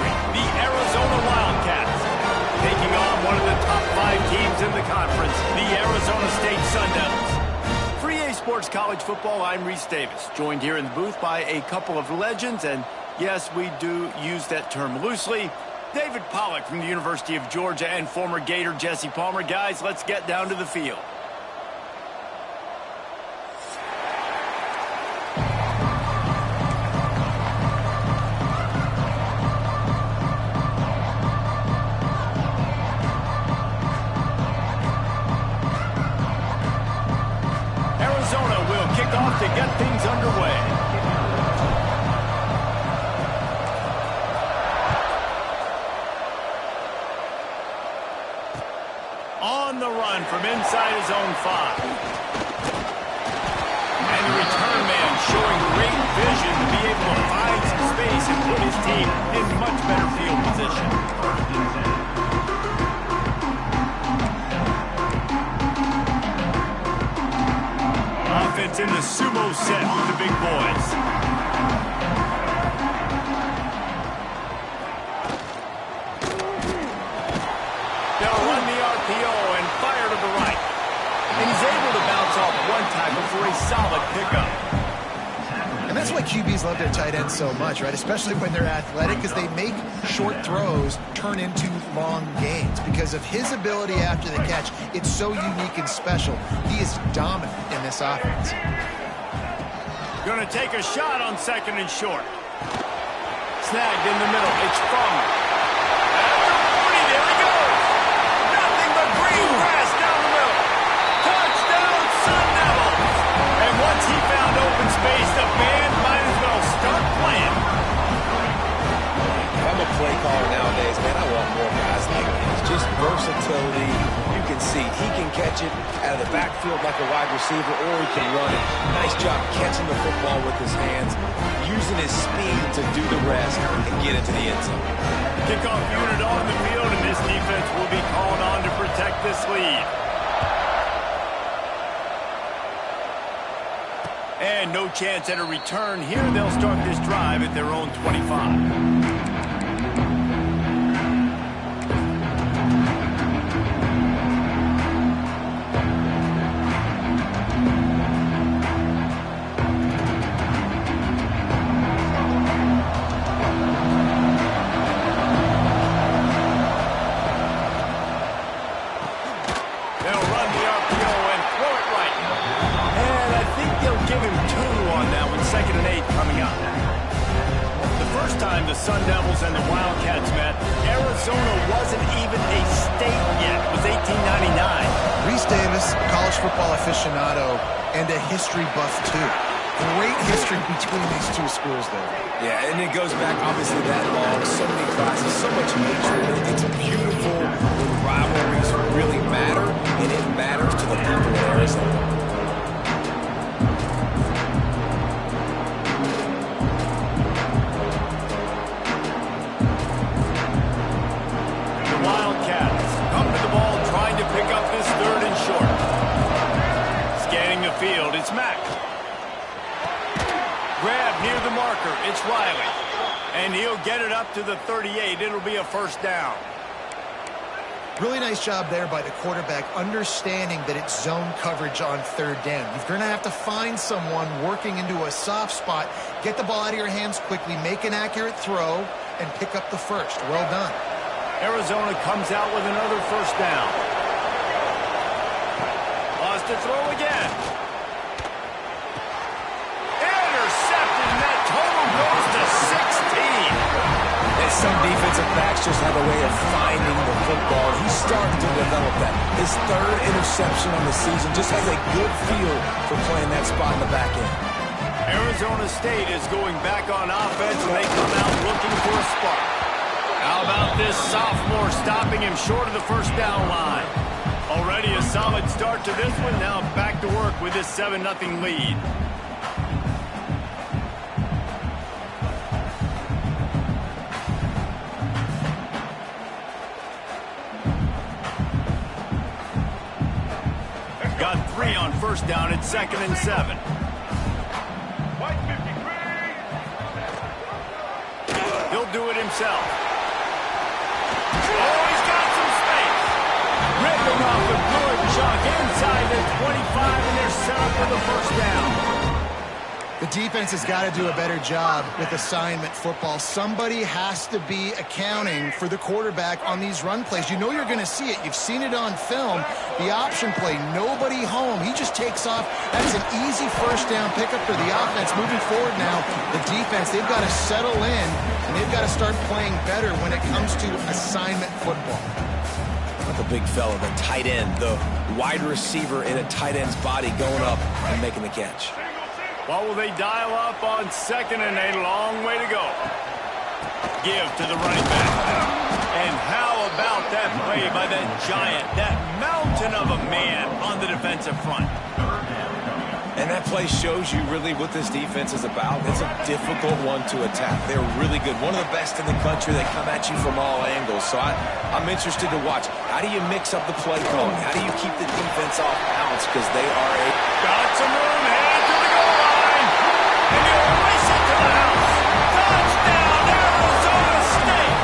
country, the Arizona Wildcats. Taking on one of the top 5 teams in the conference, the Arizona State Sun Devils. For EA Sports College Football, I'm Reese Davis, joined here in the booth by a couple of legends, and yes, we do use that term loosely. David Pollack from the University of Georgia and former Gator Jesse Palmer. Guys, let's get down to the field. Arizona will kick off to get things underway. On the run from inside his own 5. And the return man showing great vision to be able to find some space and put his team in much better field position. Offense in the sumo set with the big boys. They'll run the RPO and fire to the right. And he's able to bounce off one tackle for a solid pickup. And that's why QBs love their tight ends so much, right? Especially when they're athletic, because they make short throws turn into long gains. Because of his ability after the catch, it's so unique and special. He is dominant in this offense. Going to take a shot on 2nd and short. Snagged in the middle. It's Farmer. Green grass down the middle. Touchdown, Sun Devils. And once he found open space, the band might as well start playing. If I'm a play caller nowadays, man, I want more guys like this. Just versatility. You can see he can catch it out of the backfield like a wide receiver, or he can run it. Nice job catching the football with his hands, using his speed to do the rest and get into the end zone. Kickoff unit on the field, and this defense will be called on to protect this lead. And no chance at a return here. They'll start this drive at their own 25. The Sun Devils and the Wildcats met, Arizona wasn't even a state yet. It was 1899. Reese Davis, college football aficionado, and a history buff, too. Great history between these two schools, though. Yeah, and it goes back, obviously, that long. So many classes, so much hatred. It's beautiful when rivalries really matter, and it matters to the people of Arizona. Field, it's Mack. Grab near the marker, it's Riley. And he'll get it up to the 38. It'll be a first down. Really nice job there by the quarterback, understanding that it's zone coverage on 3rd down. You're going to have to find someone working into a soft spot, get the ball out of your hands quickly, make an accurate throw, and pick up the first. Well done. Arizona comes out with another first down. Lost to throw again. Some defensive backs just have a way of finding the football. He's starting to develop that. His 3rd interception on the season, just has a good feel for playing that spot in the back end. Arizona State is going back on offense, and they come out looking for a spark. How about this sophomore stopping him short of the first down line? Already a solid start to this one. Now back to work with this 7-0 lead. Got 3 on first down at 2nd and 7. He'll do it himself. Oh, he's got some space. Ripping off a good chunk inside the 25, and they're set up for the first down. The defense has got to do a better job with assignment football. Somebody has to be accounting for the quarterback on these run plays. You know you're going to see it. You've seen it on film. The option play, nobody home. He just takes off. That's an easy first down pickup for the offense. Moving forward now, the defense, they've got to settle in, and they've got to start playing better when it comes to assignment football. The big fella, the tight end, the wide receiver in a tight end's body going up and making the catch. What will they dial up on second and a long way to go? Give to the running back. And how about that play by that giant, that mountain of a man on the defensive front? And that play shows you really what this defense is about. It's a difficult one to attack. They're really good. One of the best in the country. They come at you from all angles. So I'm interested to watch. How do you mix up the play calling? How do you keep the defense off balance? Because they are got some room, head to the goal line. And he'll race it to the house. Touchdown, Arizona State.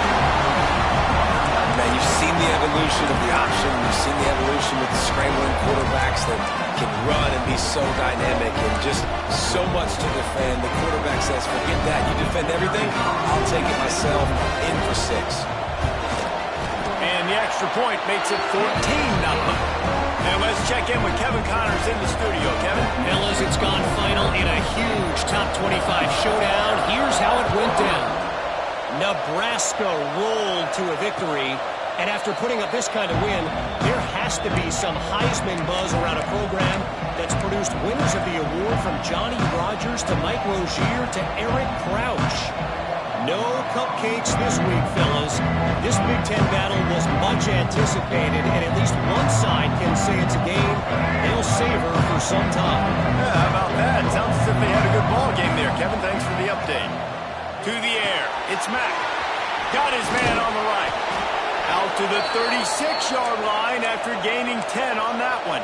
Now, you've seen the evolution of the option. You've seen the evolution with the scrambling quarterbacks that can run and be so dynamic and just so much to defend. The quarterback says, forget that. You defend everything, I'll take it myself. In for 6. And the extra point makes it 14-0. And let's check in with Kevin Connors in the studio. Kevin? Fellas, it's gone final in a huge top 25 showdown. Here's how it went down. Nebraska rolled to a victory. And after putting up this kind of win, there has to be some Heisman buzz around a program that's produced winners of the award from Johnny Rodgers to Mike Rozier to Eric Crouch. No cupcakes this week, fellas. This Big Ten battle was much anticipated, and at least one side can say it's a game they'll savor for some time. Yeah, how about that? Sounds as if they had a good ball game there, Kevin. Thanks for the update. To the air, it's Mack. Got his man on the right. Out to the 36-yard line after gaining 10 on that one.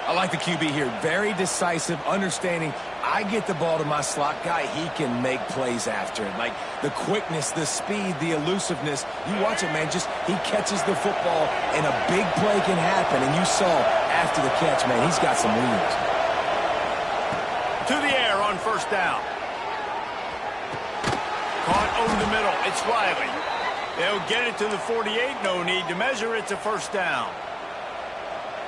I like the QB here. Very decisive, understanding I get the ball to my slot guy, he can make plays after it. Like the quickness, the speed, the elusiveness. You watch it, man. Just he catches the football, and a big play can happen. And you saw after the catch, man, he's got some wheels. To the air on first down. Caught over the middle. It's Riley. They'll get it to the 48. No need to measure. It's a first down.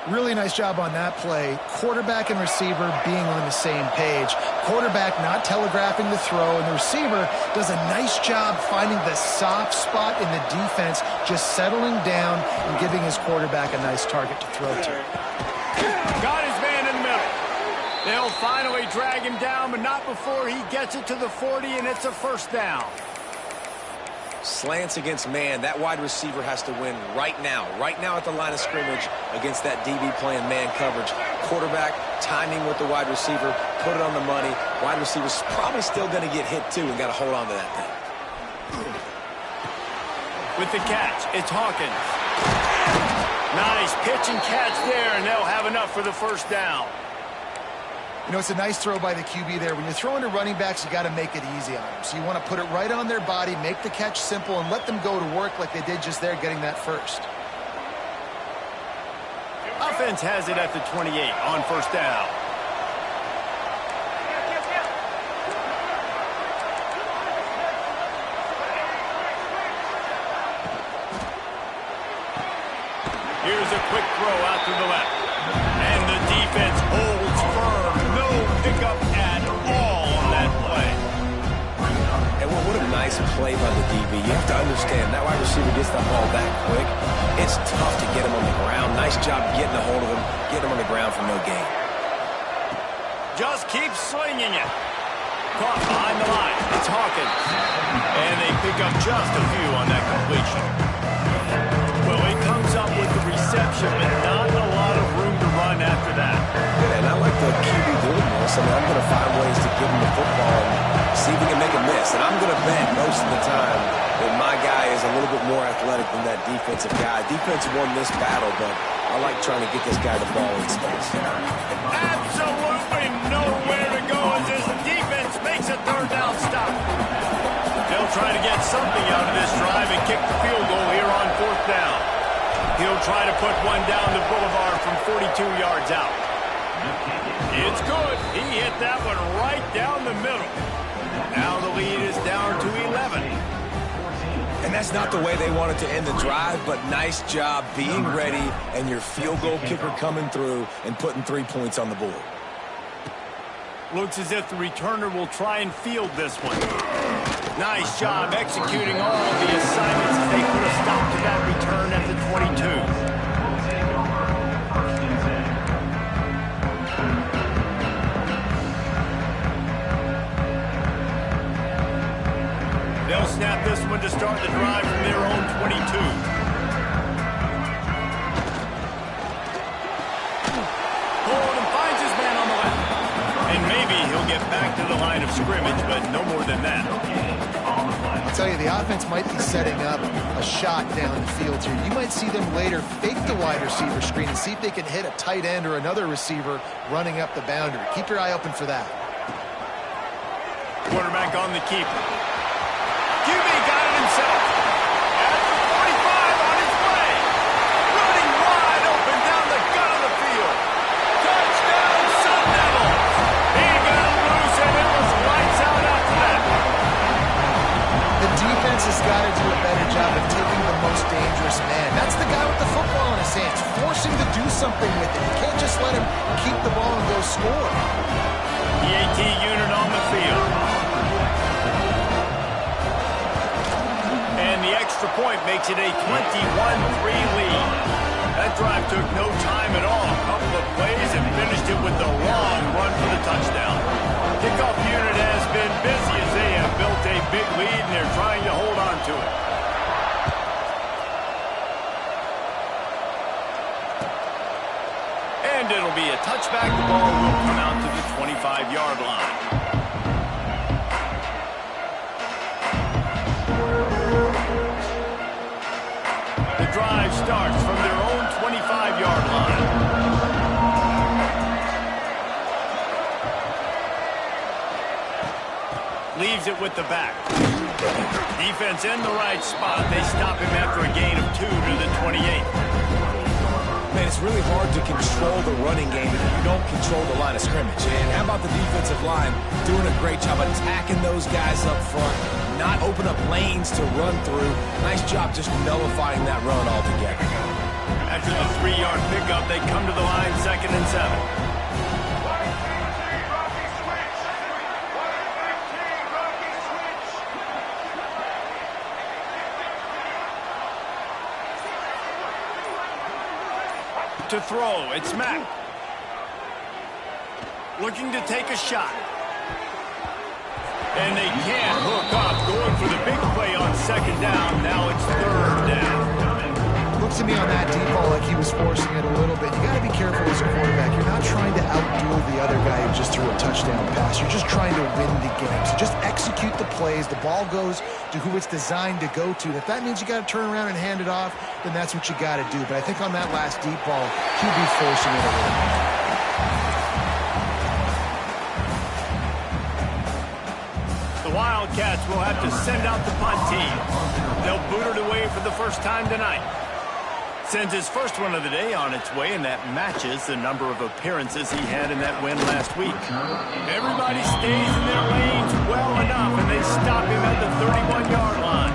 Really nice job on that play. Quarterback and receiver being on the same page. Quarterback not telegraphing the throw, and the receiver does a nice job finding the soft spot in the defense, just settling down and giving his quarterback a nice target to throw to. Got his man in the middle. They'll finally drag him down, but not before he gets it to the 40, and it's a first down. Slants against man. That wide receiver has to win right now at the line of scrimmage against that DB playing man coverage. Quarterback, timing with the wide receiver, put it on the money. Wide receiver's probably still going to get hit too and got to hold on to that thing. With the catch, it's Hawkins. Nice pitch and catch there, and they'll have enough for the first down. You know, it's a nice throw by the QB there. When you're throwing to running backs, you got to make it easy on them. So you want to put it right on their body, make the catch simple, and let them go to work like they did just there, getting that first. Offense has it at the 28 on first down. Here's a quick throw out to the left. And the defense holds firm. No pickup at all on that play. And what a nice play by the DB. You have to understand, that wide receiver gets the ball that quick. It's tough to get him on the ground. Nice job getting a hold of him, getting him on the ground for no gain. Just keep slinging it. Caught behind the line. It's Hawkins. And they pick up just a few on that completion. Well, he comes up with the reception, but not a lot of room to run after that. And I like the QB doing this. I mean, I'm going to find ways to give him the football and see if he can make a miss. And I'm going to bet most of the time that my guy is a little bit more athletic than that defensive guy. Defense won this battle, but I like trying to get this guy the ball in space. Absolutely nowhere to go as this defense makes a third down stop. They'll try to get something out of this drive and kick the field goal He'll try to put one down the boulevard from 42 yards out. It's good. He hit that one right down the middle. Now the lead is down to 11. And that's not the way they wanted to end the drive, but nice job being ready and your field goal kicker coming through and putting 3 points on the board. Looks as if the returner will try and field this one. Nice job executing all of the assignments as they put a stop to that return at the 22. They'll snap this one to start the drive from their own 22. Holden finds his man on the left. And maybe he'll get back to the line of scrimmage, but no more than that. I'll tell you, the offense might be setting up a shot downfield here. You might see them later fake the wide receiver screen and see if they can hit a tight end or another receiver running up the boundary. Keep your eye open for that. Quarterback on the keeper. QB got it himself. At the 45 on his way. Running wide open down the gut of the field. Touchdown, Sun Devils. He got loose and it was lights out after that. The defense has got to do a better job of taking the most dangerous man. That's the guy with the football in his hands. Force him to do something with it. You can't just let him keep the ball and go score. The AT unit on the field. And the extra point makes it a 21-3 lead. That drive took no time at all. A couple of plays and finished it with a long run for the touchdown. Kickoff unit has been busy as they have built a big lead and they're trying to hold on to it. And it'll be a touchback. The ball will come out to the 25-yard line. The drive starts from their own 25-yard line. Leaves it with the back. Defense in the right spot. They stop him after a gain of 2 to the 28. Man, it's really hard to control the running game if you don't control the line of scrimmage. And how about the defensive line doing a great job attacking those guys up front, not open up lanes to run through. Nice job just nullifying that run altogether. After the 3-yard pickup, they come to the line 2nd and 7. To throw, it's Mack. Looking to take a shot. And they can't hook up, going for the big play on 2nd down. Now it's 3rd down. Looked to me on that deep ball like he was forcing it a little bit. You got to be careful as a quarterback. You're not trying to outduel the other guy who just threw a touchdown pass. You're just trying to win the game. So just execute the plays. The ball goes to who it's designed to go to. And if that means you got to turn around and hand it off, then that's what you got to do. But I think on that last deep ball, he'll be forcing it a little bit. The Wildcats will have to send out the punt team. They'll boot it away for the first time tonight. Sends his first one of the day on its way, and that matches the number of appearances he had in that win last week. Everybody stays in their lanes well enough, and they stop him at the 31-yard line.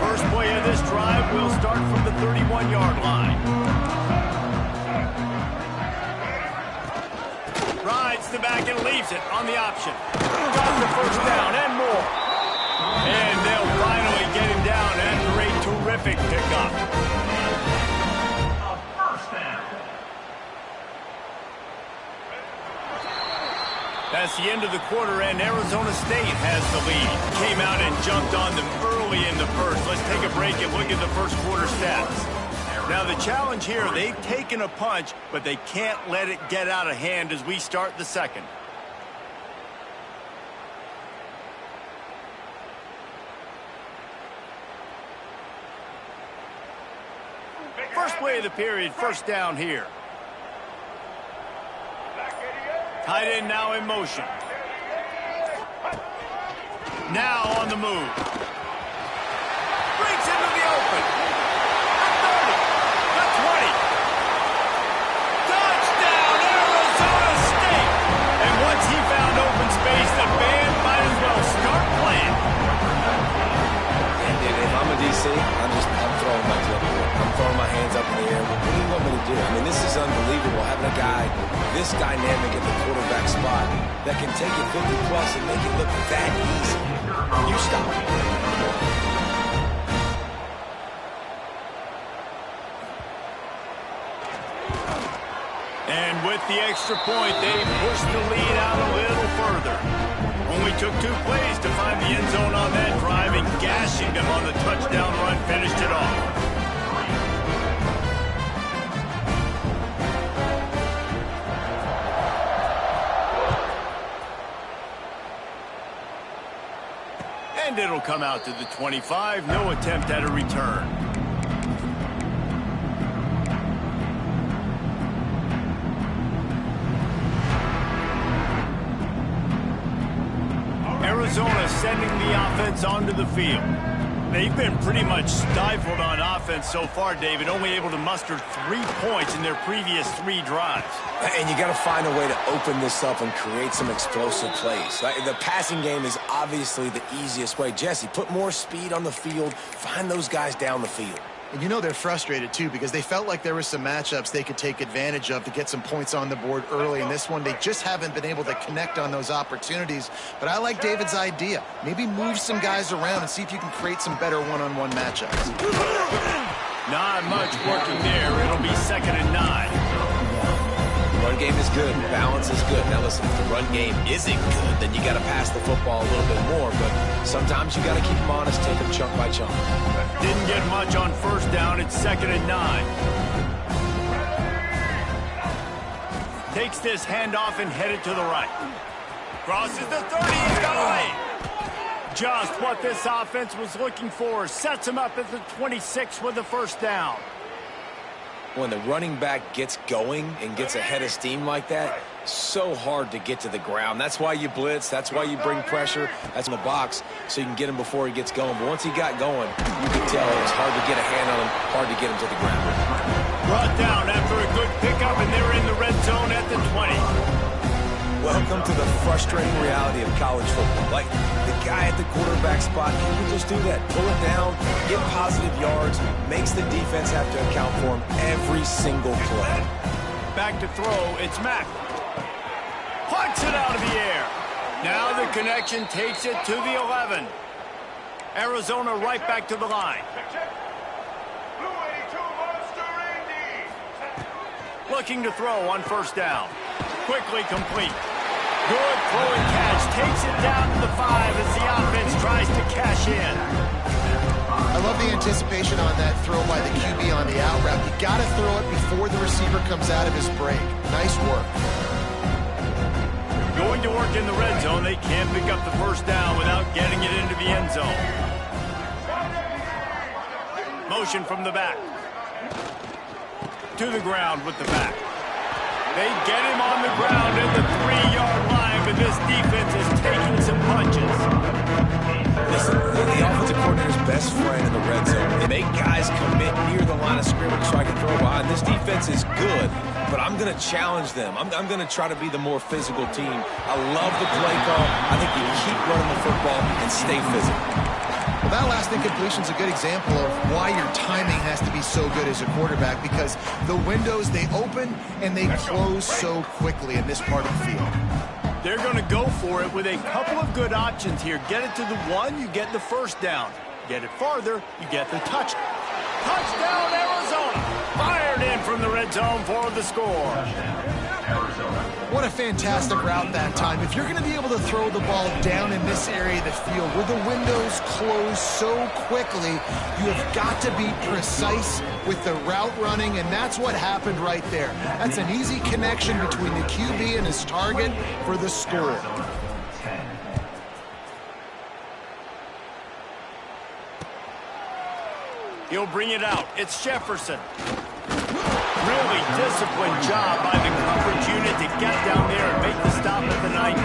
First play of this drive will start from the 31-yard line. Rides the back and leaves it on the option. Got the first down and more. And they'll finally get him down after a terrific pickup. A first down. That's the end of the quarter, and Arizona State has the lead. Came out and jumped on them early in the first. Let's take a break and look at the first quarter stats. Now the challenge here, they've taken a punch, but they can't let it get out of hand as we start the second. First play of the period, first down here. Tight end now in motion. Now on the move. Breaks into the open. The 30. The 20. Touchdown, Arizona State. And once he found open space, the band might as well start playing. And if I'm a DC, I'm throwing my clipboard. I'm throwing my hands up in the air. What do you want me to do? I mean, this is unbelievable, having a guy this dynamic at the quarterback spot that can take it 50-plus and make it look that easy. You stop it. And with the extra point, they pushed the lead out a little further. Only took 2 plays to find the end zone on that drive, and gashing them on the touchdown run finished it off. And it'll come out to the 25. No attempt at a return. Arizona sending the offense onto the field. They've been pretty much stifled on offense so far, David, only able to muster 3 points in their previous 3 drives. And you got to find a way to open this up and create some explosive plays. The passing game is obviously the easiest way. Jesse, put more speed on the field. Find those guys down the field. And you know they're frustrated, too, because they felt like there were some matchups they could take advantage of to get some points on the board early. In this one, they just haven't been able to connect on those opportunities. But I like David's idea. Maybe move some guys around and see if you can create some better one-on-one matchups. Not much working there. It'll be 2nd and 9. The run game is good. Balance is good. Now, listen, if the run game isn't good, then you got to pass the football a little bit more. But sometimes you got to keep them honest, take them chunk by chunk. Didn't get much on 1st down. It's 2nd and 9. Takes this handoff and headed to the right. Crosses the 30. He's got away. Just what this offense was looking for. Sets him up at the 26 with the 1st down. When the running back gets going and gets ahead of steam like that, so hard to get to the ground. That's why you blitz. That's why you bring pressure. That's in the box so you can get him before he gets going. But once he got going, you could tell it was hard to get a hand on him, hard to get him to the ground. Brought down after a good pickup, and they're in the red zone at the 20. Welcome to the frustrating reality of college football. Like, the guy at the quarterback spot, he can just do that. Pull it down, get positive yards, makes the defense have to account for him every single play. Back to throw, it's Mack. Punts it out of the air. Now the connection takes it to the 11. Arizona right back to the line. Looking to throw on 1st down. Quickly complete. Good throw and catch. Takes it down to the 5 as the offense tries to cash in. I love the anticipation on that throw by the QB on the out route. You got to throw it before the receiver comes out of his break. Nice work. Going to work in the red zone. They can't pick up the 1st down without getting it into the end zone. Motion from the back. To the ground with the back. They get him on the ground at the 3-yard line, but this defense is taking some punches. Listen, the offensive coordinator's best friend in the red zone. They make guys commit near the line of scrimmage so I can throw behind. This defense is good, but I'm going to challenge them. I'm going to try to be the more physical team. I love the play call. I think you keep running the football and stay physical. Well, that last incompletion is a good example of why your timing has to be so good as a quarterback, because the windows, they open and they close so quickly in this part of the field. They're going to go for it with a couple of good options here. Get it to the 1, you get the 1st down. Get it farther, you get the touchdown. Touchdown, Arizona! Fired in from the red zone for the score. What a fantastic route that time. If you're going to be able to throw the ball down in this area of the field where the windows close so quickly, you have got to be precise with the route running, and that's what happened right there. That's an easy connection between the QB and his target for the score. He'll bring it out. It's Jefferson. Really disciplined job by the coverage unit to get down there and make the stop at the 19.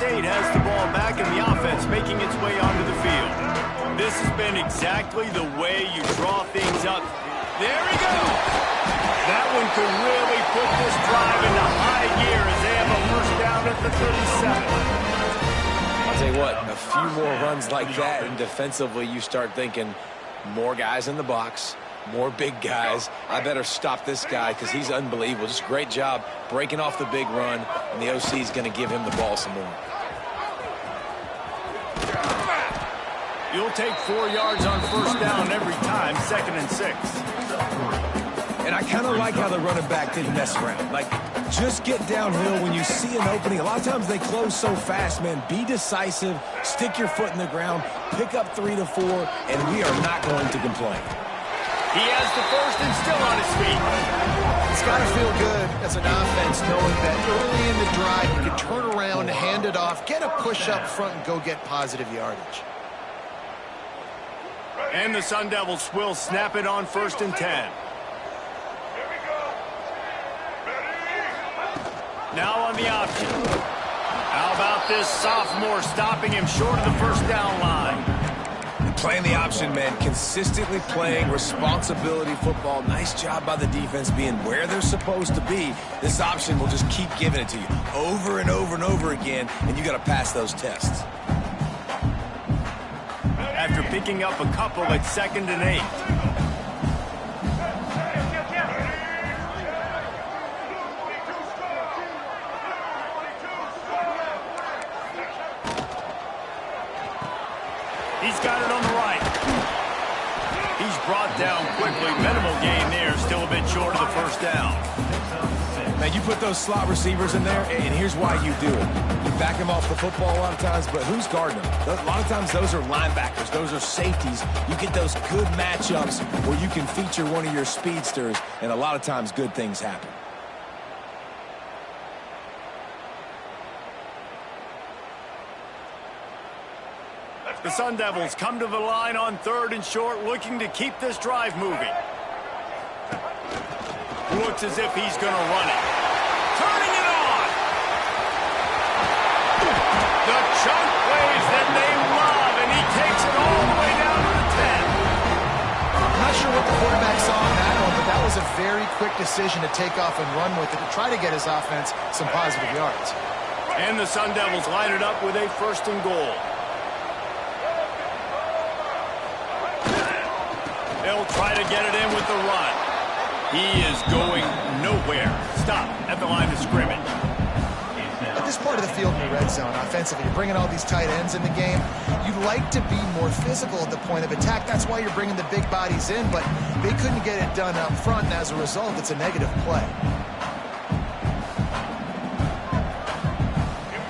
State has the ball back and the offense making its way onto the field. This has been exactly the way you draw things up. There he goes. That one could really put this drive into high gear as they have a first down at the 37. I'll tell you what, a few more runs like that, and defensively you start thinking more guys in the box, more big guys. I better stop this guy because he's unbelievable. Just great job breaking off the big run, and the OC is going to give him the ball some more. You'll take 4 yards on first down every time, 2nd and 6. And I kind of like how the running back didn't mess around. Like, just get downhill when you see an opening. A lot of times they close so fast, man. Be decisive, stick your foot in the ground, pick up 3 to 4, and we are not going to complain. He has the first and still on his feet. It's got to feel good as an offense knowing that early in the drive you can turn around, hand it off, get a push up front, and go get positive yardage. And the Sun Devils will snap it on 1st and 10. Now on the option. How about this sophomore stopping him short of the first down line? Playing the option, man, consistently playing responsibility football. Nice job by the defense being where they're supposed to be. This option will just keep giving it to you over and over and over again, and you got to pass those tests. After picking up a couple at 2nd and 8. He's got it on the right. He's brought down quickly. Minimal gain there. Still a bit short of the first down. Now, you put those slot receivers in there, and here's why you do it. You back them off the football a lot of times, but who's guarding them? A lot of times those are linebackers. Those are safeties. You get those good matchups where you can feature one of your speedsters, and a lot of times good things happen. The Sun Devils come to the line on 3rd and short, looking to keep this drive moving. Looks as if he's going to run it. Turning it on! The chunk plays that they love, and he takes it all the way down to the 10. I'm not sure what the quarterback saw on that one, but that was a very quick decision to take off and run with it to try to get his offense some positive yards. And the Sun Devils line it up with a 1st and goal. They'll try to get it in with the run. He is going nowhere. Stop at the line of scrimmage. At this part of the field in the red zone, offensively, you're bringing all these tight ends in the game. You'd like to be more physical at the point of attack. That's why you're bringing the big bodies in, but they couldn't get it done up front, and as a result, it's a negative play.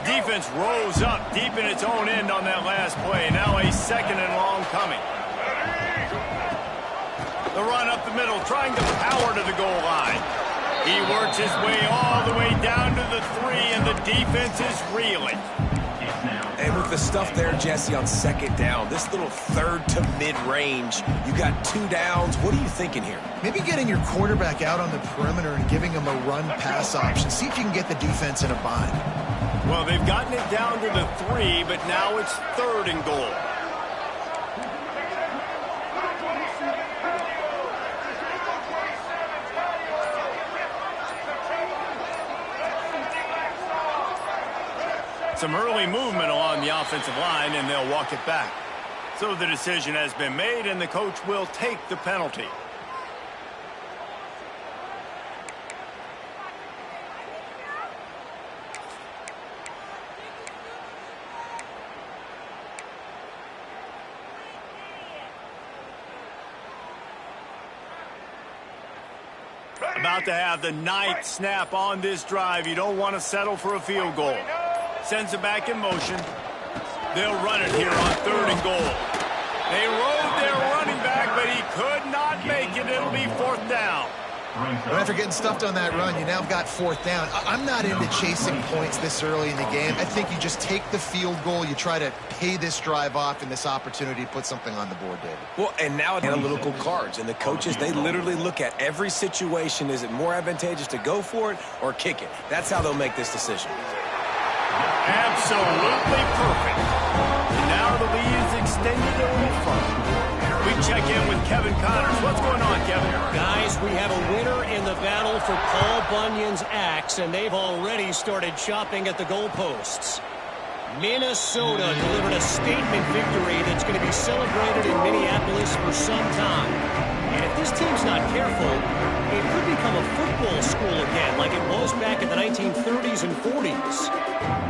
Defense rose up deep in its own end on that last play. Now a 2nd and long coming. The run up the middle, trying to power to the goal line. He works his way all the way down to the 3, and the defense is reeling. And with the stuff there, Jesse, on 2nd down, this little 3rd to mid-range, you got 2 downs. What are you thinking here? Maybe getting your quarterback out on the perimeter and giving him a run-pass option. See if you can get the defense in a bind. Well, they've gotten it down to the 3, but now it's 3rd and goal. Some early movement along the offensive line, and they'll walk it back. So the decision has been made, and the coach will take the penalty. About to have the 9th snap on this drive. You don't want to settle for a field goal. Sends it back in motion. They'll run it here on 3rd and goal. They rode their running back, but he could not make it. It'll be 4th down. But after getting stuffed on that run, you now got 4th down. I'm not into chasing points this early in the game. I think you just take the field goal. You try to pay this drive off and this opportunity to put something on the board, David. Well, and now analytical cards. And the coaches, they literally look at every situation. Is it more advantageous to go for it or kick it? That's how they'll make this decision. Absolutely perfect. And now the lead is extended a little further. We check in with Kevin Connors. What's going on, Kevin? Guys, we have a winner in the battle for Paul Bunyan's axe, and they've already started chopping at the goalposts. Minnesota delivered a statement victory that's going to be celebrated in Minneapolis for some time. And if this team's not careful, it could become a football school again like it was back in the 1930s and 40s.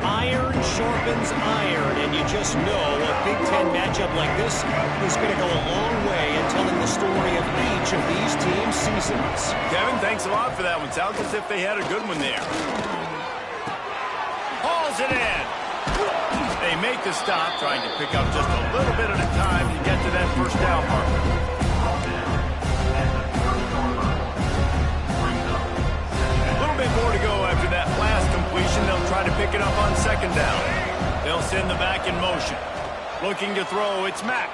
Iron sharpens iron, and you just know a Big Ten matchup like this is going to go a long way in telling the story of each of these teams' seasons. Kevin, thanks a lot for that one. Sounds as if they had a good one there. Hauls it in. They make the stop, trying to pick up just a little bit at a time to get to that first down marker. A little bit more to go after that last completion. They'll try to pick it up on second down. They'll send the back in motion. Looking to throw, it's Mack.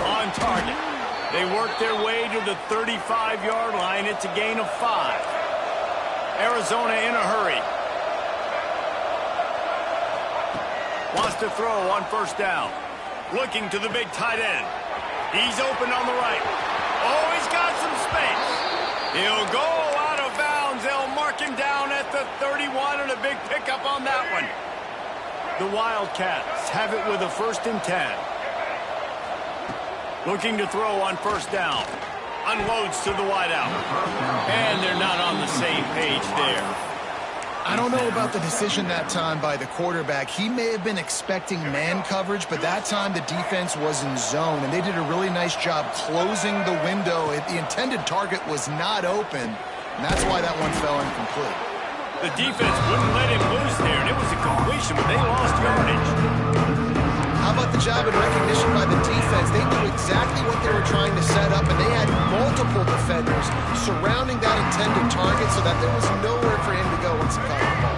On target. They work their way to the 35-yard line. It's a gain of 5. Arizona in a hurry. Wants to throw on first down. Looking to the big tight end. He's open on the right. Oh, he's got some space. He'll go out of bounds. They'll mark him down at the 31, and a big pickup on that one. The Wildcats have it with a 1st and 10. Looking to throw on first down. Unloads to the wideout. And they're not on the same page there. I don't know about the decision that time by the quarterback. He may have been expecting man coverage, but that time the defense was in zone, and they did a really nice job closing the window. The intended target was not open, and that's why that one fell incomplete. The defense wouldn't let him loose there, and it was a completion, but they lost yardage. How about the job and recognition by the defense? They knew exactly what they were trying to set up, and they had multiple defenders surrounding that intended target so that there was nowhere for him to go once he caught the ball.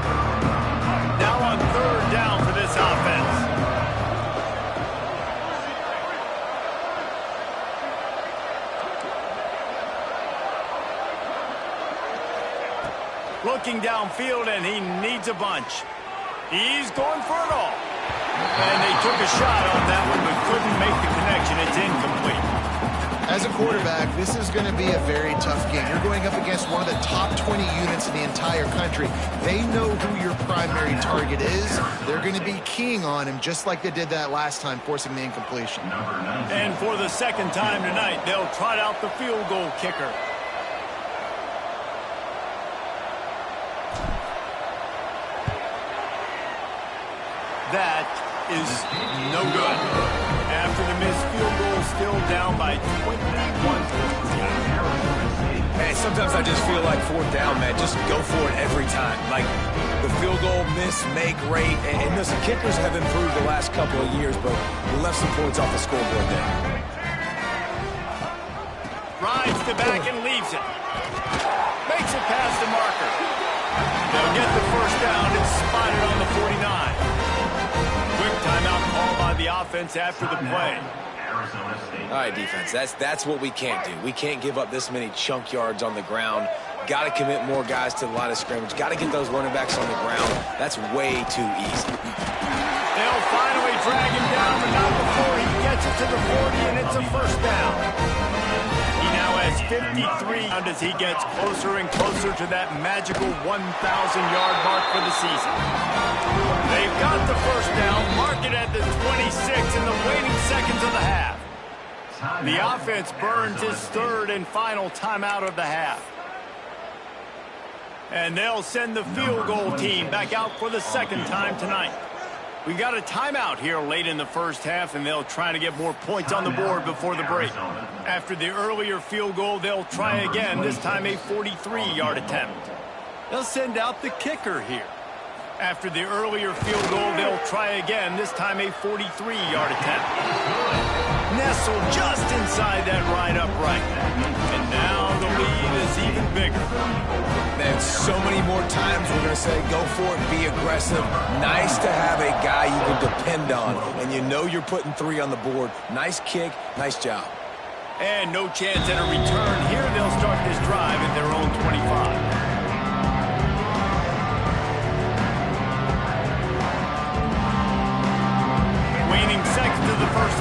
Now on 3rd down for this offense. Looking downfield, and he needs a bunch. He's going for it all. And they took a shot on that one, but couldn't make the connection. It's incomplete. As a quarterback, this is going to be a very tough game. You're going up against one of the top 20 units in the entire country. They know who your primary target is. They're going to be keying on him just like they did that last time, forcing the incompletion. And for the second time tonight, they'll trot out the field goal kicker. That is no good. After the missed field goal, still down by 21 points. Hey, sometimes I just feel like 4th down, man. Just go for it every time. Like the field goal, miss, make, rate. And listen, kickers have improved the last couple of years, but we left some points off the scoreboard there. Rides the back and leaves it. Makes it past the marker. They'll get the first down. It's spotted on the 49. Quick timeout called by the offense after the play. All right, defense, that's what we can't do. We can't give up this many chunk yards on the ground. Got to commit more guys to the line of scrimmage. Got to get those running backs on the ground. That's way too easy. They'll finally drag him down, but not before he gets it to the 40, and it's a first down. He now has 53 as he gets closer and closer to that magical 1,000-yard mark for the season. They've got the first down, mark it at the 26 in the waning seconds of the half. The offense burns his 3rd and final timeout of the half. And they'll send the field goal team back out for the 2nd time tonight. We got a timeout here late in the first half, and they'll try to get more points on the board before the break. After the earlier field goal, they'll try again, this time a 43-yard attempt. They'll send out the kicker here. After the earlier field goal, they'll try again, this time a 43-yard attempt. Nestled just inside that right upright. And now the lead is even bigger. Man, so many more times we're going to say go for it, be aggressive. Nice to have a guy you can depend on, and you know you're putting 3 on the board. Nice kick, nice job. And no chance at a return here. They'll start this drive at their own 25.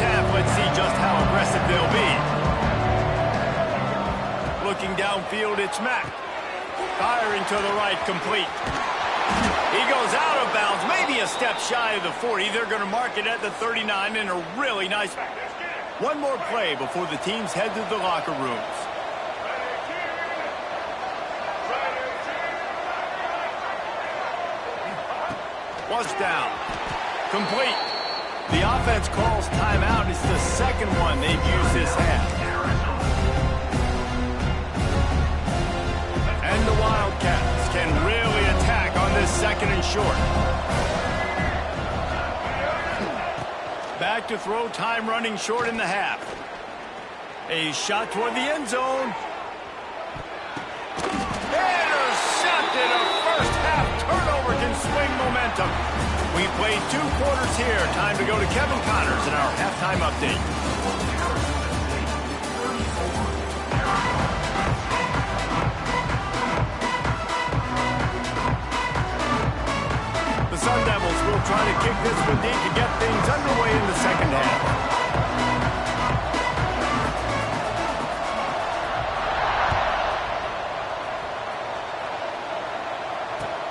half. Let's see just how aggressive they'll be. Looking downfield, it's Mack. Firing to the right, complete. He goes out of bounds, maybe a step shy of the 40. They're going to mark it at the 39 in a really nice... One more play before the teams head to the locker rooms. Watch down. Complete. The offense calls timeout. It's the second one they've used this half. And the Wildcats can really attack on this second and short. Back to throw, time running short in the half. A shot toward the end zone. Intercepted. A first half turnover can swing momentum. We played 2 quarters here. Time to go to Kevin Connors in our halftime update. The Sun Devils will try to kick this one deep to get things underway in the second half.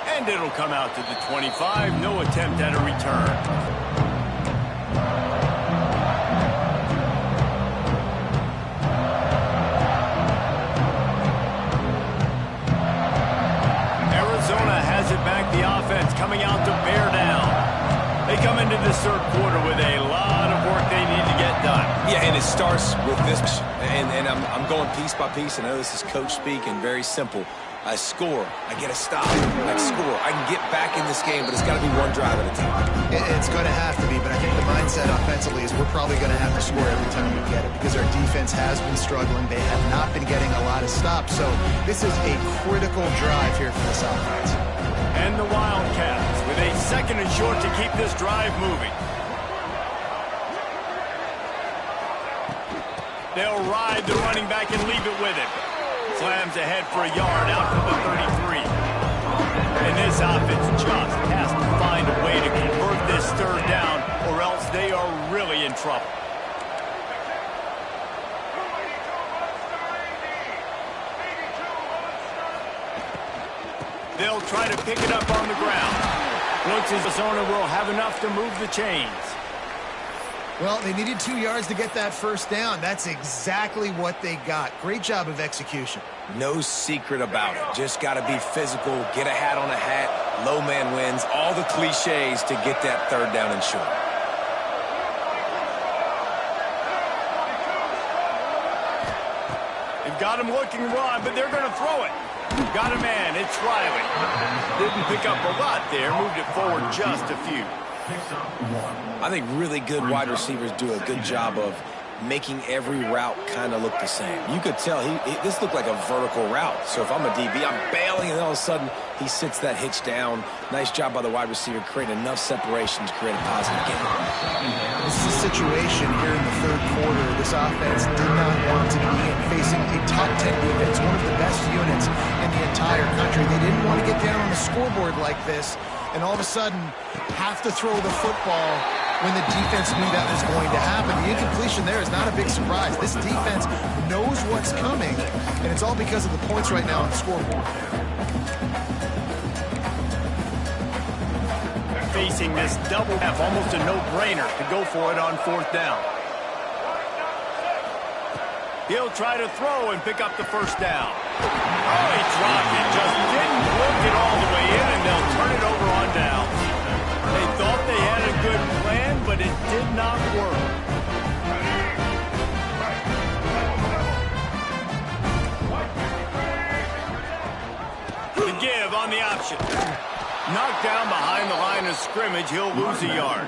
And it'll come out to the 25. No attempt at a return. Arizona has it back. The offense coming out to bear down. They come into this third quarter with a lot of work they need to get done. Yeah, and it starts with this. And I'm going piece by piece. I know this is coach speak and very simple. I score, I get a stop, I score, I can get back in this game, but it's got to be one drive at a time. It's going to have to be, but I think the mindset offensively is we're probably going to have to score every time we get it because our defense has been struggling. They have not been getting a lot of stops, so this is a critical drive here for this offense. And the Wildcats with a second and short to keep this drive moving. They'll ride the running back and leave it with him. Slams ahead for a yard out to the 33. And this offense just has to find a way to convert this third down or else they are really in trouble. They'll try to pick it up on the ground. Looks as Arizona will have enough to move the chains. Well, they needed 2 yards to get that first down. That's exactly what they got. Great job of execution. No secret about it. Just got to be physical, get a hat on a hat, low man wins, all the cliches to get that third down and short. They've got him looking wide, but they're going to throw it. Got a man, it's Riley. Didn't pick up a lot there, moved it forward just a few. I think really good wide receivers do a good job of making every route kind of look the same. You could tell this looked like a vertical route. So if I'm a DB, I'm bailing, and then all of a sudden he sits that hitch down. Nice job by the wide receiver creating enough separation to create a positive game. This is a situation here in the third quarter. This offense did not want to be in, facing a top 10 defense, one of the best units in the entire country. They didn't want to get down on the scoreboard like this, and all of a sudden have to throw the football when the defense knew that was going to happen. The incompletion there is not a big surprise. This defense knows what's coming, and it's all because of the points right now on the scoreboard. Facing this double half, almost a no-brainer to go for it on fourth down. He'll try to throw and pick up the first down. Oh, he dropped it, just didn't work it all the way in, and they'll turn it over on down. They thought they had a good plan, but it did not work. The give on the option. Knocked down behind the line of scrimmage, he'll lose a yard.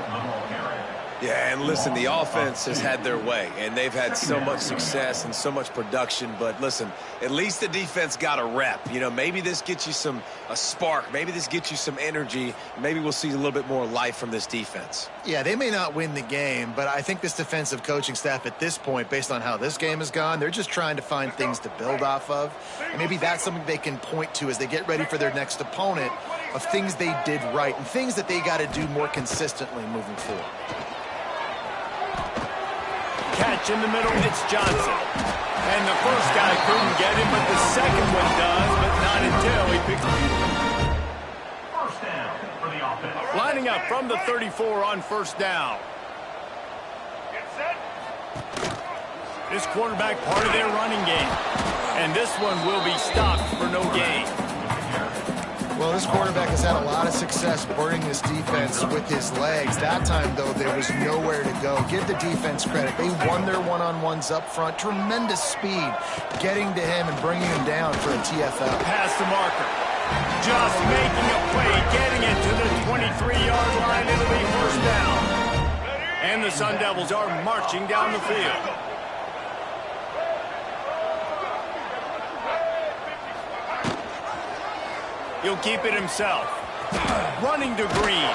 Yeah, and listen, the offense has had their way, and they've had so much success and so much production. But listen, at least the defense got a rep. You know, maybe this gets you a spark. Maybe this gets you some energy. Maybe we'll see a little bit more life from this defense. Yeah, they may not win the game, but I think this defensive coaching staff at this point, based on how this game has gone, they're just trying to find things to build off of. And maybe that's something they can point to as they get ready for their next opponent, of things they did right and things that they got to do more consistently moving forward. catch in the middle. It's Johnson. And the first guy couldn't get him, but the second one does, but not until he picks First down for the offense. lining up from the 34 on first down. Get set. This quarterback part of their running game. And this one will be stopped for no gain. Well, this quarterback has had a lot of success burning this defense with his legs. That time, though, there was nowhere to go. Give the defense credit. They won their one-on-ones up front. Tremendous speed getting to him and bringing him down for a TFL. Pass the marker. Just making a play, getting it to the 23-yard line. It'll be first down. And the Sun Devils are marching down the field. He'll keep it himself. Running to Green.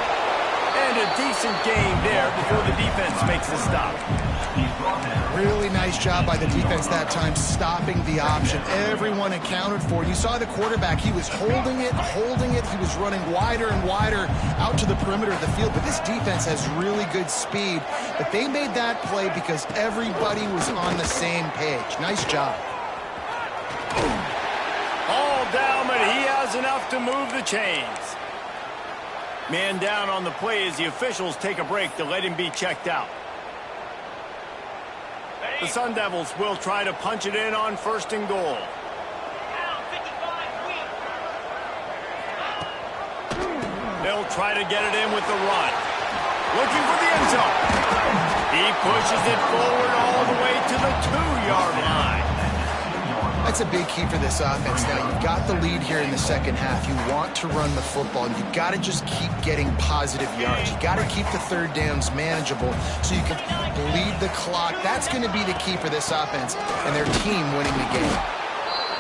And a decent game there before the defense makes the stop. Really nice job by the defense that time, stopping the option. Everyone accounted for it. You saw the quarterback. He was holding it. He was running wider and wider out to the perimeter of the field. But this defense has really good speed. But they made that play because everybody was on the same page. Nice job. All down, but he has enough to move the chains. Man down on the play as the officials take a break to let him be checked out. The Sun Devils will try to punch it in on first and goal. They'll try to get it in with the run. Looking for the end zone. He pushes it forward all the way to the 2-yard line. That's a big key for this offense. Now, you've got the lead here in the second half. You want to run the football. You've got to just keep getting positive yards. You've got to keep the third downs manageable so you can bleed the clock. That's going to be the key for this offense and their team winning the game.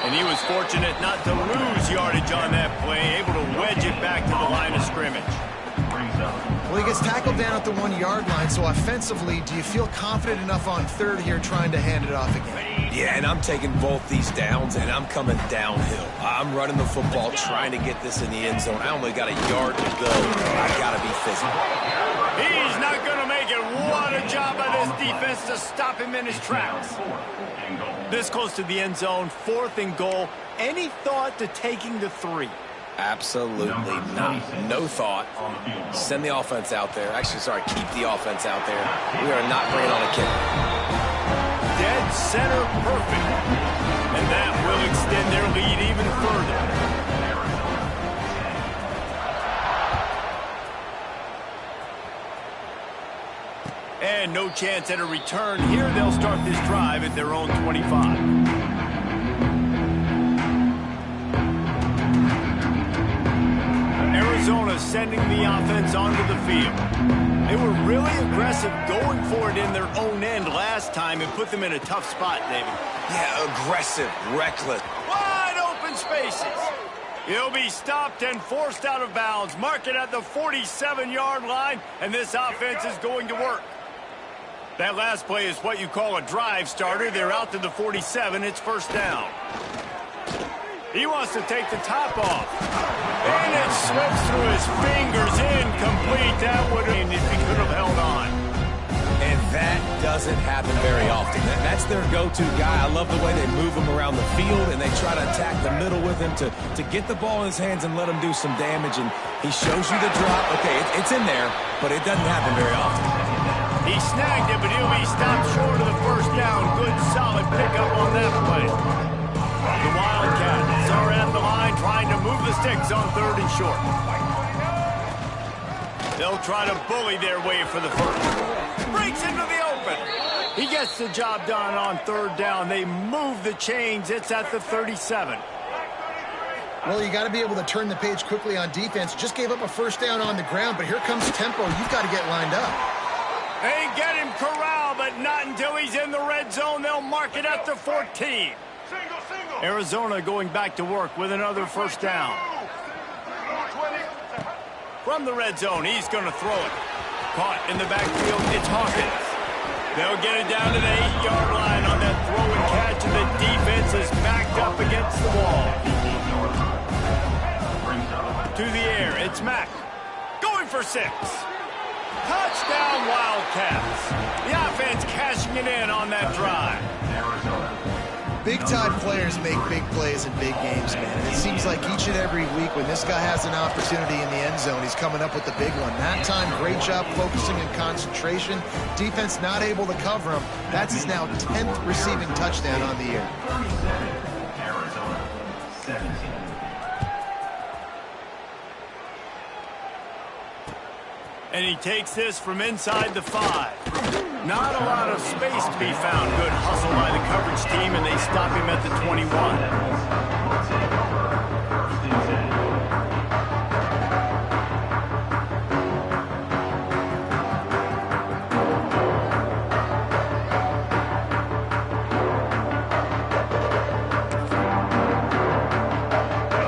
And he was fortunate not to lose yardage on that play, able to wedge it back to the line of scrimmage. Well, he gets tackled down at the 1-yard line, so offensively, do you feel confident enough on third here trying to hand it off again? Yeah, and I'm taking both these downs, and I'm coming downhill. I'm running the football, trying to get this in the end zone. I only got a yard to go. I got to be physical. He's not going to make it. What a job by this defense to stop him in his tracks. This close to the end zone, 4th and goal. Any thought to taking the 3? Absolutely not. No thought. Send the offense out there. Actually, sorry, keep the offense out there. We are not bringing on a kicker. Dead center perfect. And that will extend their lead even further. And no chance at a return here. They'll start this drive at their own 25. Arizona sending the offense onto the field. They were really aggressive going for it in their own end last time and put them in a tough spot, David. Yeah, aggressive, reckless. Wide open spaces. He'll be stopped and forced out of bounds. Mark it at the 47-yard line, and this offense is going to work. That last play is what you call a drive starter. They're out to the 47. It's first down. He wants to take the top off. And it slips through his fingers. Incomplete. That would have been if he could have held on. And that doesn't happen very often. That's their go-to guy. I love the way they move him around the field, and they try to attack the middle with him to get the ball in his hands and let him do some damage. And he shows you the drop. Okay, it's in there, but it doesn't happen very often. He snagged it, but he'll be stopped short of the first down. Good, solid pickup on that play. The Wildcats are at the line trying to move the sticks on 3rd and short. They'll try to bully their way for the first. Breaks into the open. He gets the job done on 3rd down. They move the chains. It's at the 37. Well, you got to be able to turn the page quickly on defense. Just gave up a first down on the ground, but here comes tempo. You've got to get lined up. They get him corralled, but not until he's in the red zone. They'll mark it at the 14. Arizona going back to work with another first down. From the red zone, he's going to throw it. Caught in the backfield, it's Hawkins. They'll get it down to the 8-yard line on that throw and catch, and the defense is backed up against the wall. To the air, it's Mack. Going for 6. Touchdown, Wildcats. The offense cashing it in on that drive. Big-time players make big plays in big games, man. And it seems like each and every week when this guy has an opportunity in the end zone, he's coming up with the big one. That time, great job focusing and concentration. Defense not able to cover him. That's his now 10th receiving touchdown on the year. 37, Arizona, 17. And he takes this from inside the 5. Not a lot of space to be found. Good hustle by the coverage team, and they stop him at the 21.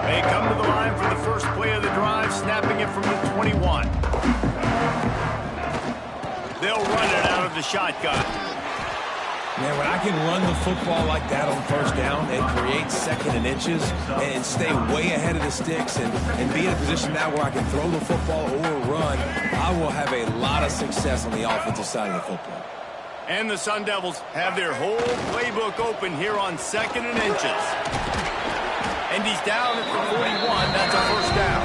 They come to the line for the first play of the drive, snapping it from the 21. They'll run it out of the shotgun. Man, when I can run the football like that on first down and create second and inches and stay way ahead of the sticks and be in a position now where I can throw the football or run, I will have a lot of success on the offensive side of the football. And the Sun Devils have their whole playbook open here on second and inches. And he's down at the 41. That's a first down.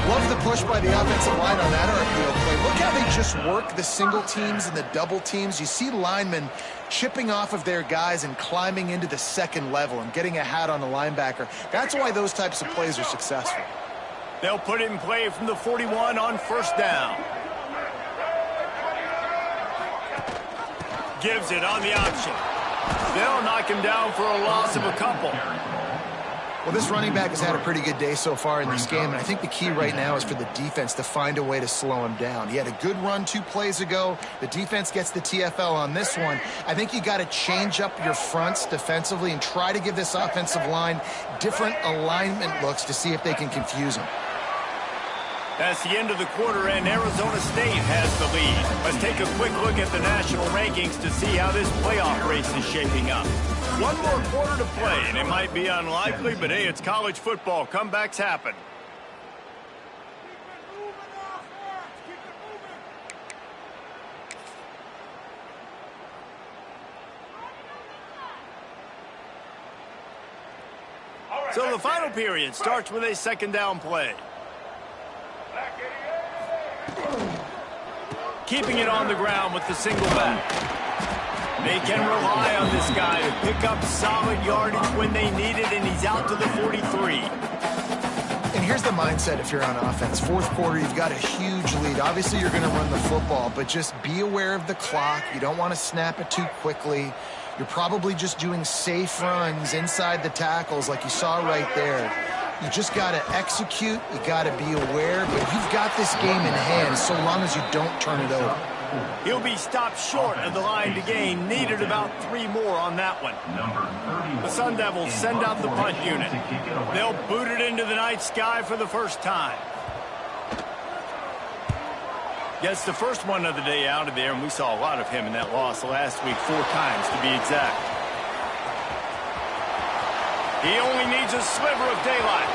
Love the push by the offensive line on that RPO play. Look how they just work the single teams and the double teams. You see linemen chipping off of their guys and climbing into the second level and getting a hat on the linebacker. That's why those types of plays are successful. They'll put it in play from the 41 on first down. Gives it on the option. They'll knock him down for a loss of a couple. Well, this running back has had a pretty good day so far in this game, and I think the key right now is for the defense to find a way to slow him down. He had a good run 2 plays ago. The defense gets the TFL on this one. I think you got to change up your fronts defensively and try to give this offensive line different alignment looks to see if they can confuse him. That's the end of the quarter, and Arizona State has the lead. Let's take a quick look at the national rankings to see how this playoff race is shaping up. One more quarter to play, and it might be unlikely, but hey, it's college football. Comebacks happen. So the final period starts with a second down play. Keeping it on the ground with the single back. They can rely on this guy to pick up solid yardage when they need it, and he's out to the 43. And here's the mindset if you're on offense. Fourth quarter, you've got a huge lead. Obviously, you're going to run the football, but just be aware of the clock. You don't want to snap it too quickly. You're probably just doing safe runs inside the tackles like you saw right there. You just got to execute. You got to be aware, but you've got this game in hand so long as you don't turn it over. He'll be stopped short of the line to gain. Needed about 3 more on that one. The Sun Devils send out the punt unit. They'll boot it into the night sky for the first time. Gets the first one of the day out of there, and we saw a lot of him in that loss last week, 4 times to be exact. He only needs a sliver of daylight.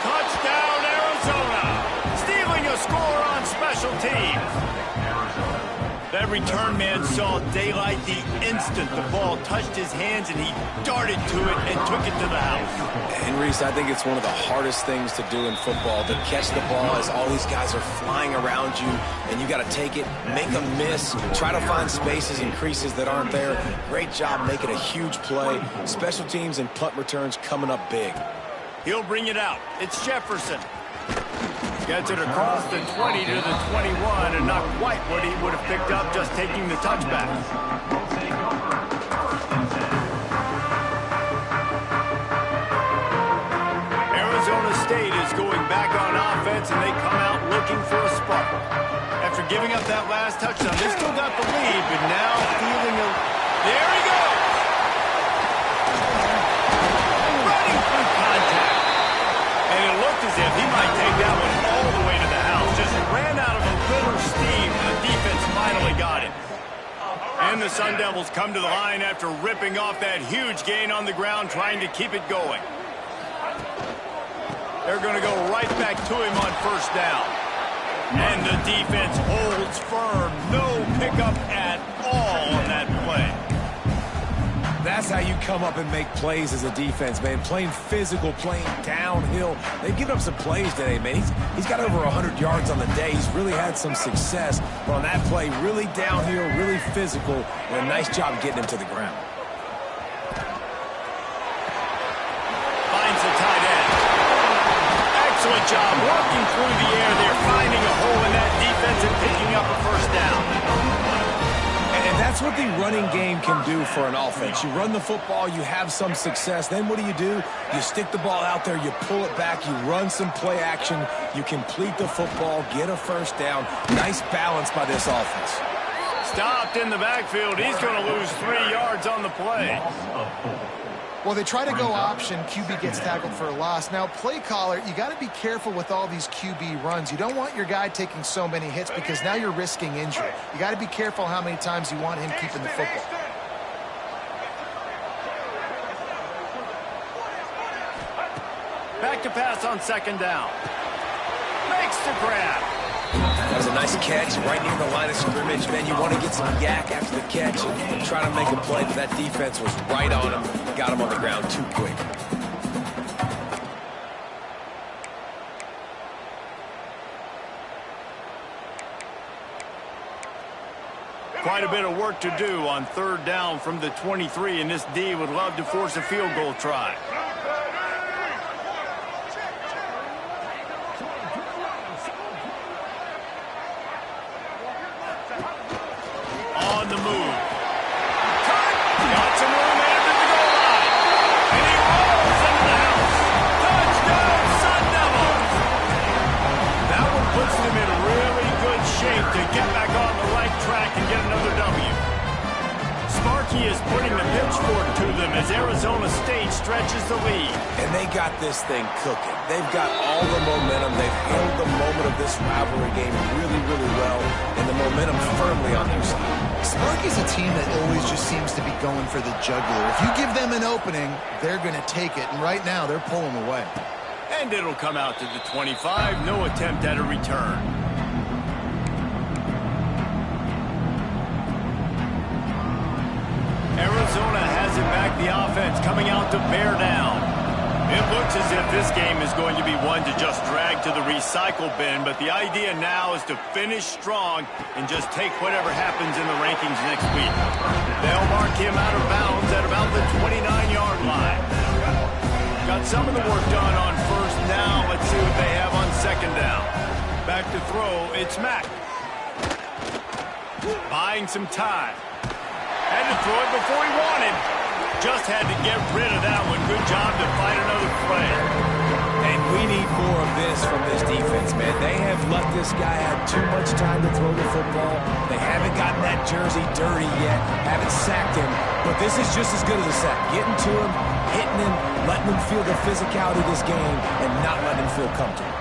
Touchdown, Arizona. Stealing a score on special teams. That return man saw daylight the instant the ball touched his hands, and he darted to it and took it to the house. And Reese, I think it's one of the hardest things to do in football, to catch the ball as all these guys are flying around you, and you got to take it, make them miss, try to find spaces and creases that aren't there. Great job making a huge play. Special teams and punt returns coming up big. He'll bring it out. It's Jefferson. Gets it across the 20 to the 21, and not quite what he would have picked up just taking the touchback. Arizona State is going back on offense, and they come out looking for a spark. After giving up that last touchdown, they still got the lead, but now feeling a... There he goes! Running through contact. And it looked as if he might take that one all the way to the house. Just ran out of a little steam, and the defense finally got it. And the Sun Devils come to the line after ripping off that huge gain on the ground, trying to keep it going. They're going to go right back to him on first down. And the defense holds firm. No pickup at all on that play. That's how you come up and make plays as a defense, man. Playing physical, playing downhill. They've given up some plays today, man. He's got over 100 yards on the day. He's really had some success. But on that play, really downhill, really physical, and a nice job getting him to the ground. Finds the tight end. Excellent job working through the air there, finding a hole in that defense and picking up a first down. And that's what the running game can do for an offense. You run the football, you have some success. Then what do? You stick the ball out there, you pull it back, you run some play action, you complete the football, get a first down. Nice balance by this offense. Stopped in the backfield. He's going to lose 3 yards on the play. Well, they try to go option. QB gets tackled for a loss. Now, play caller, you got to be careful with all these QB runs. You don't want your guy taking so many hits because now you're risking injury. You got to be careful how many times you want him keeping the football. Back to pass on second down. Makes the grab. That was a nice catch right near the line of scrimmage. Man, you want to get some yak after the catch and try to make a play, but that defense was right on him. Got him on the ground too quick. Quite a bit of work to do on third down from the 23, and this D would love to force a field goal try. On the move. Got some room after the goal line. And he rolls into the house. Touchdown, Sun Devils. That one puts them in really good shape to get back on the right track and get another W. Sparky is putting the pitchfork to them as Arizona State stretches the lead. And they got this thing cooking. They've got all the momentum. They've held the moment of this rivalry game really, really well. And the momentum firmly on their side. Sparky's a team that always just seems to be going for the jugular. If you give them an opening, they're going to take it. And right now, they're pulling away. And it'll come out to the 25. No attempt at a return. Arizona has it back. The offense coming out to bear down. It looks as if this game is going to be one to just drag to the recycle bin, but the idea now is to finish strong and just take whatever happens in the rankings next week. They'll mark him out of bounds at about the 29-yard line. Got some of the work done on first down. Let's see what they have on second down. Back to throw, it's Mack. Buying some time. Had to throw it before he wanted. Just had to get rid of that one. Good job to find another play. And we need more of this from this defense, man. They have let this guy have too much time to throw the football. They haven't gotten that jersey dirty yet, haven't sacked him. But this is just as good as a sack. Getting to him, hitting him, letting him feel the physicality of this game, and not letting him feel comfortable.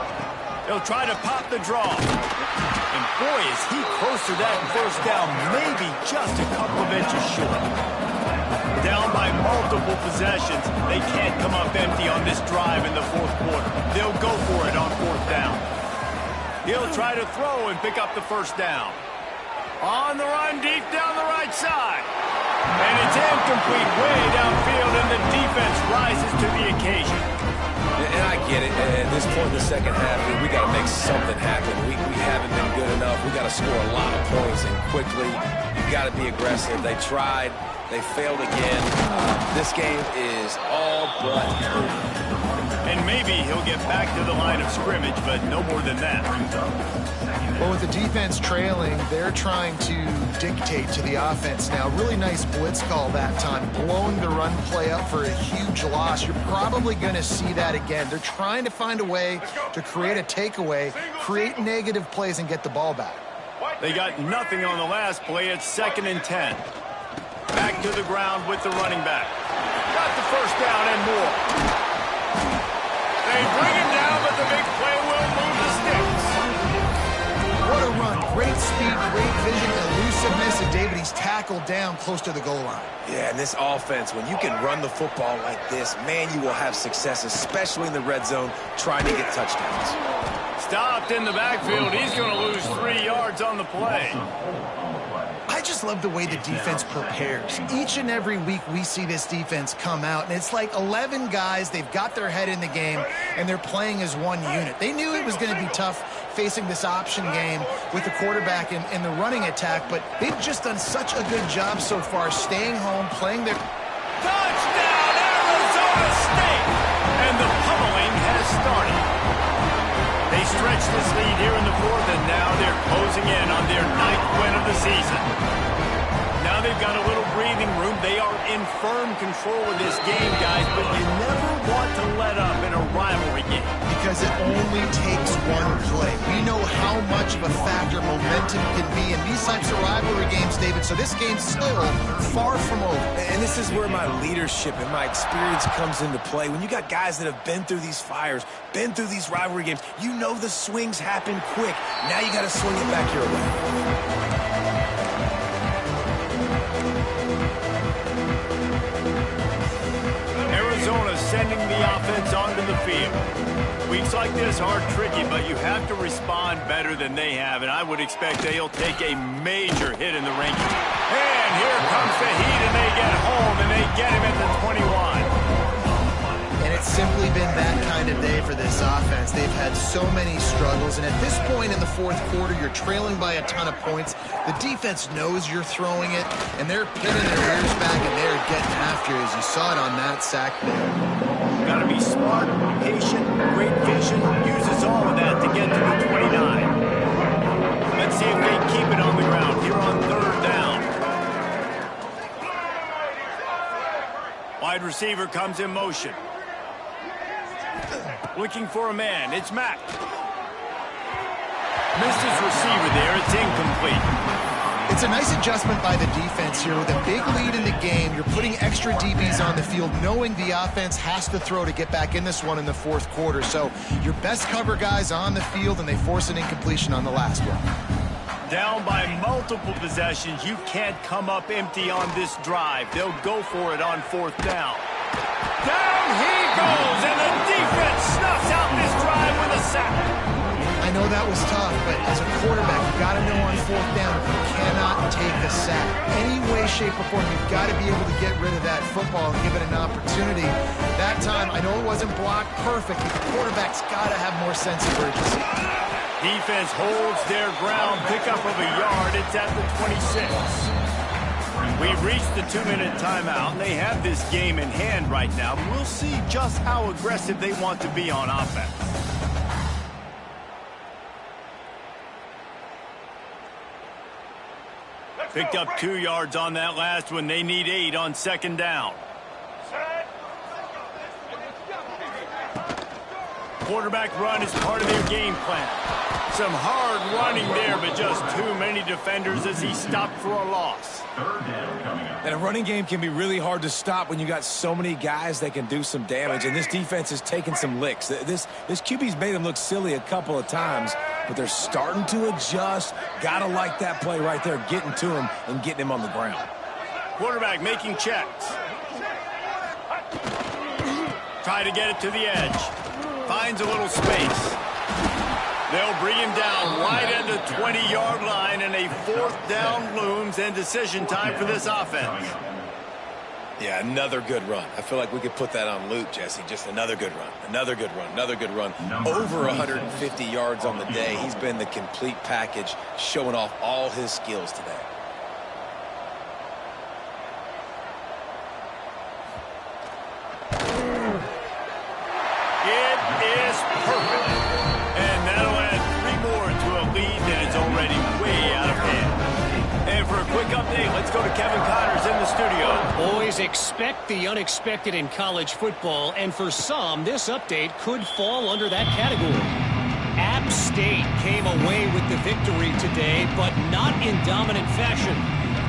He'll try to pop the draw. And boy, is he close to that first down, maybe just a couple of inches short. Down by multiple possessions, they can't come up empty on this drive in the fourth quarter. They'll go for it on fourth down. He'll try to throw and pick up the first down. On the run, deep down the right side. And it's incomplete way downfield, and the defense rises to the occasion. And I get it. At this point in the second half, we got to make something happen. We haven't been good enough. We got to score a lot of points and quickly. You got to be aggressive. They tried. They failed again. This game is all but over. And maybe he'll get back to the line of scrimmage, but no more than that. Well, with the defense trailing, they're trying to dictate to the offense now. Really nice blitz call that time, blowing the run play up for a huge loss. You're probably going to see that again. They're trying to find a way to create a takeaway, create negative plays, and get the ball back. They got nothing on the last play. It's 2nd and 10. Back to the ground with the running back. Got the first down and more. They bring him down, but the big play will move the sticks. What a run. Great speed, great vision, elusive submissive, David. He's tackled down close to the goal line. Yeah, and this offense, when you can run the football like this, man, you will have success, especially in the red zone, trying to get touchdowns. Stopped in the backfield. He's going to lose 3 yards on the play. I just love the way the defense prepares. Each and every week we see this defense come out, and it's like 11 guys. They've got their head in the game, and they're playing as one unit. They knew it was going to be tough facing this option game with the quarterback and the running attack, but they've just done such a good job so far staying home, playing their... Touchdown, Arizona State! And the pummeling has started. They stretch this lead here in the fourth, and now they're closing in on their 9th win of the season. Now they've got a little breathing room. They are in firm control of this game, guys, but you never want to let up in a rivalry game. Because it only takes one play. We know how much of a factor momentum can be in these types of rivalry games, David, so this game's still far from over. And this is where my leadership and my experience comes into play. When you got guys that have been through these fires, been through these rivalry games, you know the swings happen quick. Now you got to swing it back your way. Arizona sending the offense onto the field. Weeks like this are tricky, but you have to respond better than they have, and I would expect they'll take a major hit in the ranking. And here comes the heat, and they get home, and they get him at the 21. And it's simply been that kind of day for this offense. They've had so many struggles, and at this point in the fourth quarter, you're trailing by a ton of points. The defense knows you're throwing it, and they're pinning their ears back, and they're getting after it, as you saw it on that sack there. Got to be smart, patient, great vision, uses all of that to get to the 29. Let's see if they keep it on the ground here on 3rd down. Wide receiver comes in motion. Looking for a man. It's Mack. Missed his receiver there. It's incomplete. It's a nice adjustment by the defense here. With a big lead in the game, you're putting extra DBs on the field, knowing the offense has to throw to get back in this one in the fourth quarter. So your best cover guys on the field, and they force an incompletion on the last one. Down by multiple possessions. You can't come up empty on this drive. They'll go for it on 4th down. Down he goes, and the defense snuffs out this drive with a sack. I know that was tough, but as a quarterback, you got to know on 4th down you cannot take a sack. Any way, shape, or form, you've got to be able to get rid of that football and give it an opportunity. That time, I know it wasn't blocked perfect, but the quarterback's got to have more sense of urgency. Defense holds their ground, pickup of a yard. It's at the 26. We've reached the 2-minute timeout, and they have this game in hand right now. We'll see just how aggressive they want to be on offense. Picked up 2 yards on that last one. They need 8 on 2nd down. Quarterback run is part of their game plan. Some hard running there, but just too many defenders as he stopped for a loss. And a running game can be really hard to stop when you got so many guys that can do some damage, and this defense is taking some licks. This QB's made them look silly a couple of times, but they're starting to adjust. Gotta like that play right there, getting to him and getting him on the ground. Quarterback making checks. Try to get it to the edge. Finds a little space. They'll bring him down right at the 20-yard line, and a 4th down looms, and decision time for this offense. Yeah, another good run. I feel like we could put that on loop, Jesse. Just another good run, another good run, another good run. Over 150 yards on the day. He's been the complete package, showing off all his skills today. It is perfect. And that'll add 3 more to a lead that is already way out of hand. And for a quick update, let's go to Kevin Connors in the studio. Boys, expect the unexpected in college football, and for some, this update could fall under that category. App State came away with the victory today, but not in dominant fashion.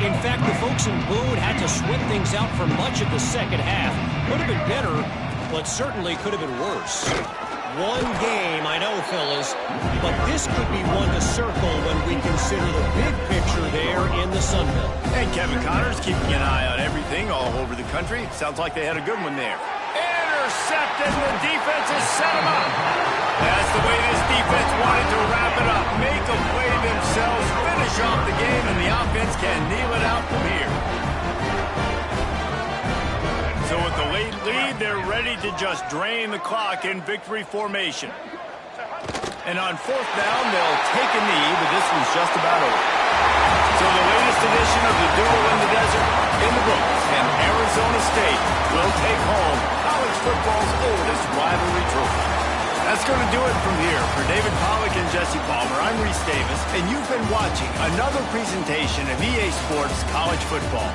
In fact, the folks in Boone had to sweat things out for much of the second half. Could have been better, but certainly could have been worse. One game, I know, fellas, but this could be one to circle when we consider the big picture there in the Sun Belt. And Kevin Connors keeping an eye on everything all over the country. Sounds like they had a good one there. Intercepted. The defense has set him up. That's the way this defense wanted to wrap it up. Make a play themselves, finish off the game, and the offense can kneel it out from here. So with the late lead, they're ready to just drain the clock in victory formation. And on fourth down, they'll take a knee, but this one's just about over. So the latest edition of the Duel in the Desert in the books, and Arizona State will take home college football's oldest rivalry trophy. That's going to do it from here. For David Pollack and Jesse Palmer, I'm Reese Davis, and you've been watching another presentation of EA Sports College Football.